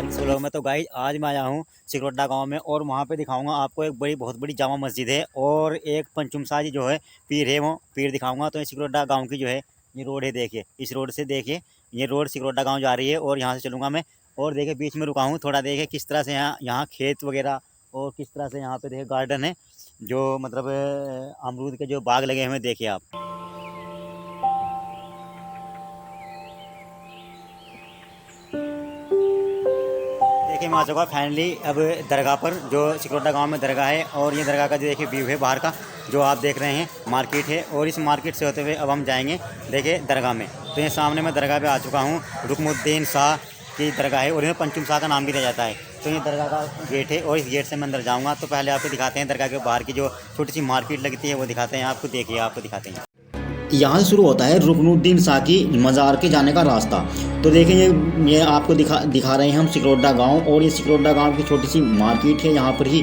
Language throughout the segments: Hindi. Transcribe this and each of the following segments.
आज के व्लॉग में तो गाइस आज मैं आया हूँ सिकरोटा गांव में और वहाँ पे दिखाऊंगा आपको एक बहुत बड़ी जामा मस्जिद है और एक पंचुम साजी जो है पीर है, वो पीर दिखाऊंगा। तो ये सिकरोटा गांव की जो है ये रोड है, देखिए इस रोड से देखिए ये रोड सिकरोटा गांव जा रही है और यहाँ से चलूँगा मैं। और देखिए बीच में रुका हूँ थोड़ा, देखिए किस तरह से यहाँ खेत वगैरह और किस तरह से यहाँ पे देखिए गार्डन है, जो मतलब अमरूद के जो बाग लगे हुए हैं, देखिए आप। देखिए मैं आ चुका फाइनली अब दरगाह पर, जो सिकरोटा गांव में दरगाह है। और ये दरगाह का जो देखिए व्यू है बाहर का, जो आप देख रहे हैं मार्केट है। और इस मार्केट से होते हुए अब हम जाएंगे देखिए दरगाह में। तो ये सामने मैं दरगाह पे आ चुका हूँ, रुकनुद्दीन शाह की दरगाह है और इन्हें पंचुम शाह का नाम भी दिया जाता है। तो ये दरगाह का गेट है और इस गेट से मैं अंदर जाऊँगा। तो पहले आपको दिखाते हैं दरगाह के बाहर की जो छोटी सी मार्केट लगती है, वो दिखाते हैं आपको। देखिए आपको दिखाते हैं, यहाँ से शुरू होता है रुकनुद्दीन शाह की मज़ार के जाने का रास्ता। तो देखें ये आपको दिखा रहे हैं हम सिकरोटा गांव। और ये सिकरोटा गांव की छोटी सी मार्केट है, यहाँ पर ही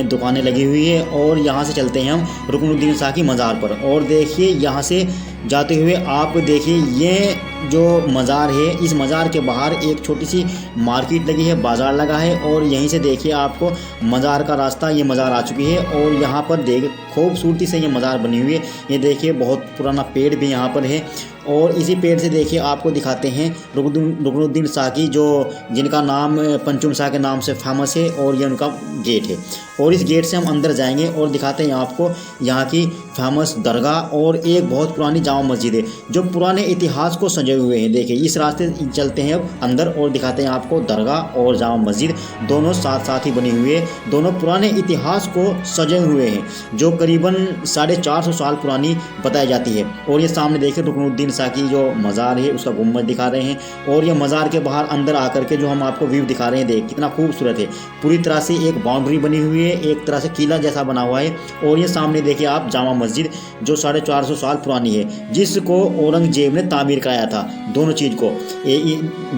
दुकानें लगी हुई है। और यहाँ से चलते हैं हम रुकनुद्दीन शाह की मज़ार पर। और देखिए यहाँ से जाते हुए आप देखिए ये जो मज़ार है, इस मज़ार के बाहर एक छोटी सी मार्केट लगी है, बाज़ार लगा है। और यहीं से देखिए आपको मज़ार का रास्ता, ये मज़ार आ चुकी है। और यहाँ पर देखिए खूबसूरती से ये मज़ार बनी हुई है। ये देखिए बहुत पुराना पेड़ भी यहाँ पर है। और इसी पेड़ से देखिए आपको दिखाते हैं रुकनुद्दीन शाह की, जो जिनका नाम पंचुम शाह के नाम से फेमस है। और ये उनका गेट है और इस गेट से हम अंदर जाएंगे और दिखाते हैं आपको यहाँ की फेमस दरगाह और एक बहुत पुरानी जामा मस्जिद है, जो पुराने इतिहास को सजे हुए हैं। देखिए इस रास्ते चलते हैं अब अंदर और दिखाते हैं आपको दरगाह और जामा मस्जिद दोनों साथ साथ ही बनी हुई है। दोनों पुराने इतिहास को सजे हुए हैं, जो करीबन 450 साल पुरानी बताई जाती है। और ये सामने देखिए रुकनुद्दीन शाह की जो मज़ार है, उसका गुम्बद दिखा रहे हैं। और ये मज़ार के बाहर अंदर आकर के जो हम आपको व्यू दिखा रहे हैं, देख कितना खूबसूरत है। पूरी तरह से एक बाउंड्री बनी हुई है, एक तरह से किला जैसा बना हुआ है। और ये सामने देखिए आप जामा मस्जिद, जो 450 साल पुरानी है, जिसको औरंगजेब ने तामीर कराया था। दोनों चीज़ को,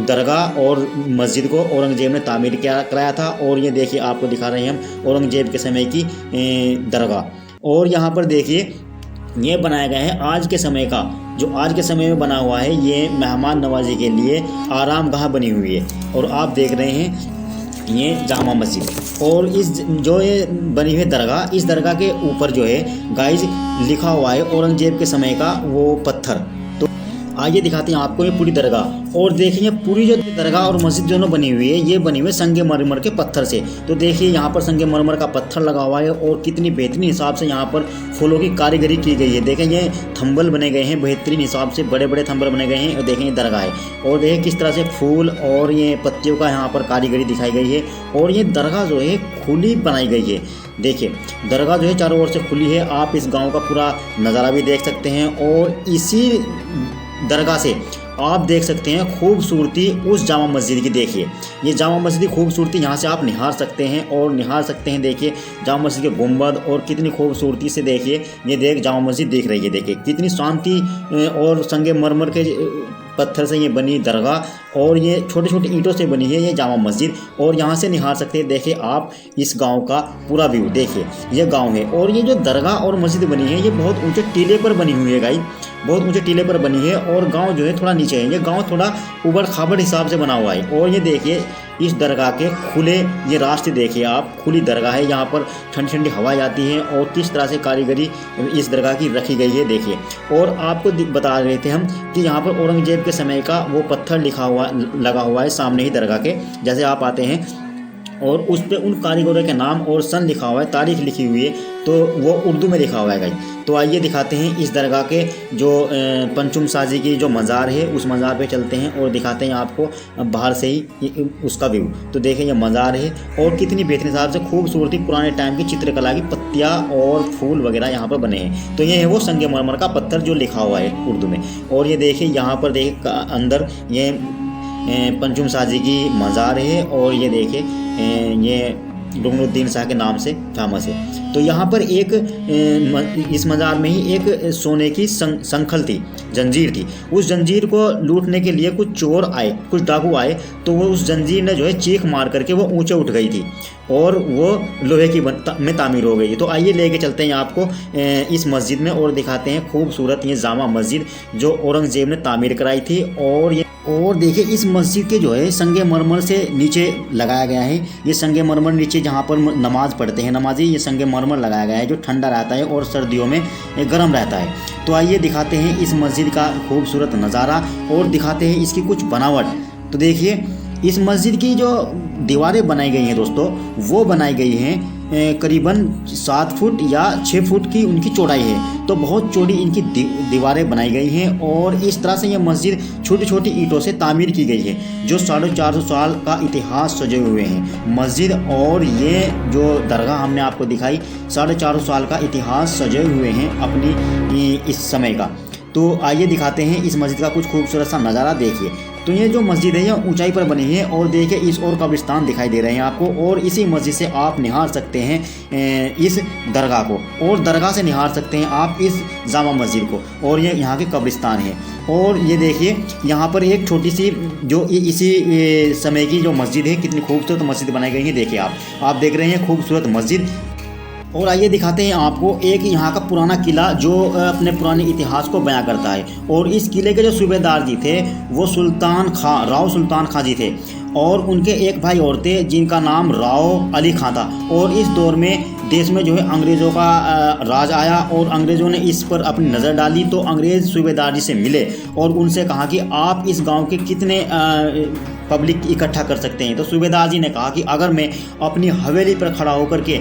दरगाह और मस्जिद को औरंगजेब ने तामीर कराया था। और ये देखिए आपको दिखा रहे हैं हम औरंगजेब के समय की दरगाह। और यहाँ पर देखिए ये बनाया गया है आज के समय का, जो आज के समय में बना हुआ है, ये मेहमान नवाजी के लिए आराम गाह बनी हुई है। और आप देख रहे हैं ये जामा मस्जिद। और इस जो ये बनी हुई दरगाह, इस दरगाह के ऊपर जो है गाइस लिखा हुआ है औरंगजेब के समय का वो पत्थर। तो आइए दिखाते हैं आपको ये पूरी दरगाह। और देखिए पूरी जो दरगाह और मस्जिद दोनों बनी हुई है, ये बनी हुई है संगे मरमर के पत्थर से। तो देखिए यहाँ पर संगे मरमर का पत्थर लगा हुआ है और कितनी बेहतरीन हिसाब से यहाँ पर फूलों की कारीगरी की गई है। देखें ये थंबल बने गए हैं बेहतरीन हिसाब से, बड़े बड़े थंबल बने गए हैं। और देखें ये दरगाह है और देखें किस तरह से फूल और ये पत्तियों का यहाँ पर कारीगरी दिखाई गई है। और ये दरगाह जो है खुली बनाई गई है। देखिए दरगाह जो है चारों ओर से खुली है। आप इस गाँव का पूरा नज़ारा भी देख सकते हैं। और इसी दरगाह से आप देख सकते हैं खूबसूरती उस जामा मस्जिद की। देखिए ये जामा मस्जिद की खूबसूरती यहाँ से आप निहार सकते हैं और निहार सकते हैं। देखिए जामा मस्जिद के गुंबद और कितनी खूबसूरती से देखिए ये जामा मस्जिद दिख रही है। देखिए कितनी शांति और संगे मरमर के पत्थर से ये बनी दरगाह और ये छोटे छोटे ईंटों से बनी है ये जामा मस्जिद। और यहाँ से निहार सकते हैं, देखिए आप इस गांव का पूरा व्यू। देखिए ये गांव है और ये जो दरगाह और मस्जिद बनी है, ये बहुत ऊंचे टीले पर बनी हुई है गाइस, बहुत ऊंचे टीले पर बनी है। और गांव जो है थोड़ा नीचे है, ये गांव थोड़ा उबड़ खाबड़ हिसाब से बना हुआ है। और ये देखिए इस दरगाह के खुले ये रास्ते देखिए आप, खुली दरगाह है, यहाँ पर ठंडी ठंडी हवा आती है। और किस तरह से कारीगरी इस दरगाह की रखी गई है देखिए। और आपको बता रहे थे हम कि यहाँ पर औरंगजेब के समय का वो पत्थर लगा हुआ है सामने ही दरगाह के। जैसे आप आते हैं और उस पर उन कारीगरों के नाम और सन लिखा हुआ है, तारीख लिखी हुई है, तो वो उर्दू में लिखा हुआ है गाइस। तो आइए दिखाते हैं इस दरगाह के जो पंचुम साजी की जो मज़ार है, उस मज़ार पे चलते हैं और दिखाते हैं आपको बाहर से ही उसका व्यू। तो देखें ये मज़ार है और कितनी बेहतरीन हिसाब से खूबसूरती पुराने टाइम की चित्रकला की पत्तियाँ और फूल वगैरह यहाँ पर बने हैं। तो ये है वो संगे मरमर का पत्थर जो लिखा हुआ है उर्दू में। और ये देखिए यहाँ पर देखिए अंदर ये पंचुम साजी की मज़ार है। और ये देखिए ये रुकनुद्दीन शाह के नाम से फेमस है। तो यहाँ पर एक इस मज़ार में ही एक सोने की संखल थी, जंजीर थी। उस जंजीर को लूटने के लिए कुछ चोर आए, कुछ डाकू आए, तो वो उस जंजीर ने जो है चीख मार करके वो ऊंचे उठ गई थी और वो लोहे की में तामीर हो गई। तो आइए लेके चलते हैं आपको इस मस्जिद में और दिखाते हैं खूबसूरत ये जामा मस्जिद जो औरंगजेब ने तामीर कराई थी। और ये और देखिए इस मस्जिद के जो है संगे मरमर से नीचे लगाया गया है। ये संगे मरमर नीचे जहाँ पर नमाज पढ़ते हैं नमाजी, ये संगे मरमर लगाया गया है जो ठंडा रहता है और सर्दियों में गर्म रहता है। तो आइए दिखाते हैं इस मस्जिद का खूबसूरत नज़ारा और दिखाते हैं इसकी कुछ बनावट। तो देखिए इस मस्जिद की जो दीवारें बनाई गई हैं दोस्तों, वो बनाई गई हैं करीबन 7 फुट या 6 फुट की उनकी चौड़ाई है। तो बहुत चौड़ी इनकी दीवारें बनाई गई हैं और इस तरह से ये मस्जिद छोटी छोटी ईंटों से तामीर की गई है जो 450 साल का इतिहास सजे हुए हैं मस्जिद। और ये जो दरगाह हमने आपको दिखाई 450 साल का इतिहास सजे हुए हैं अपनी इस समय का। तो आइए दिखाते हैं इस मस्जिद का कुछ खूबसूरत सा नज़ारा। देखिए तो ये जो मस्जिद है ये ऊंचाई पर बनी है और देखिए इस और कब्रिस्तान दिखाई दे रहे हैं आपको, और इसी मस्जिद से आप निहार सकते हैं इस दरगाह को, और दरगाह से निहार सकते हैं आप इस जामा मस्जिद को, और ये यहाँ के कब्रिस्तान है। और ये देखिए यहाँ पर एक छोटी सी जो इसी समय की जो मस्जिद है, कितनी खूबसूरत मस्जिद बनाई गई है। देखिए आप देख रहे हैं खूबसूरत मस्जिद। और आइए दिखाते हैं आपको एक यहाँ का पुराना किला जो अपने पुराने इतिहास को बयां करता है। और इस किले के जो सूबेदार जी थे वो राव सुल्तान खां जी थे, और उनके एक भाई और थे जिनका नाम राव अली खां था। और इस दौर में देश में जो है अंग्रेज़ों का राज आया और अंग्रेज़ों ने इस पर अपनी नज़र डाली। तो अंग्रेज़ सूबेदार जी से मिले और उनसे कहा कि आप इस गांव के कितने पब्लिक इकट्ठा कर सकते हैं। तो सूबेदार जी ने कहा कि अगर मैं अपनी हवेली पर खड़ा होकर के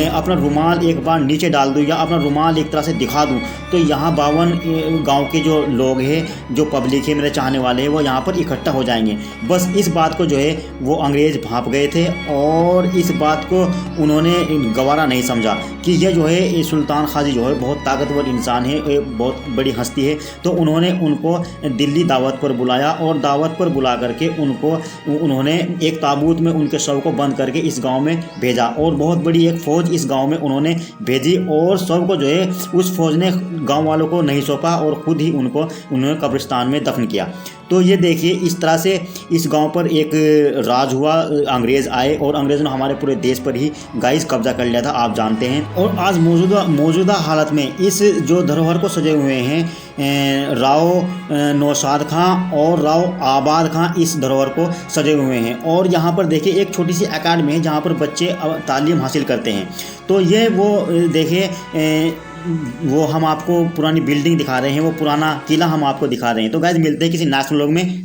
अपना रुमाल एक बार नीचे डाल दूं या अपना रुमाल एक तरह से दिखा दूं तो यहाँ 52 गांव के जो लोग हैं, जो पब्लिक है, मेरे चाहने वाले हैं, वो यहाँ पर इकट्ठा हो जाएंगे। बस इस बात को जो है वो अंग्रेज़ भांप गए थे और इस बात को उन्होंने गवारा नहीं समझा कि ये जो है सुल्तान खाजी जो है बहुत ताकतवर इंसान है, बहुत बड़ी हस्ती है। तो उन्होंने उनको दिल्ली दावत पर बुलाया और दावत पर बुला करके उन्होंने एक ताबूत में उनके शव को बंद करके इस गांव में भेजा, और बहुत बड़ी एक फ़ौज इस गांव में उन्होंने भेजी। और शव को जो है उस फौज ने गांव वालों को नहीं सौंपा और ख़ुद ही उन्होंने कब्रिस्तान में दफन किया। तो ये देखिए इस तरह से इस गांव पर एक राज हुआ। अंग्रेज़ आए और अंग्रेज़ों ने हमारे पूरे देश पर ही गाइस कब्जा कर लिया था, आप जानते हैं। और आज मौजूदा हालत में इस जो धरोहर को सजे हुए हैं राव नौशाद खां और राव आबाद खां इस धरोहर को सजे हुए हैं। और यहाँ पर देखिए एक छोटी सी अकेडमी है जहाँ पर बच्चे तालीम हासिल करते हैं। तो ये वो देखिए वो हम आपको पुरानी बिल्डिंग दिखा रहे हैं, वो पुराना किला हम आपको दिखा रहे हैं। तो गाइस मिलते हैं किसी नेक्स्ट व्लॉग में।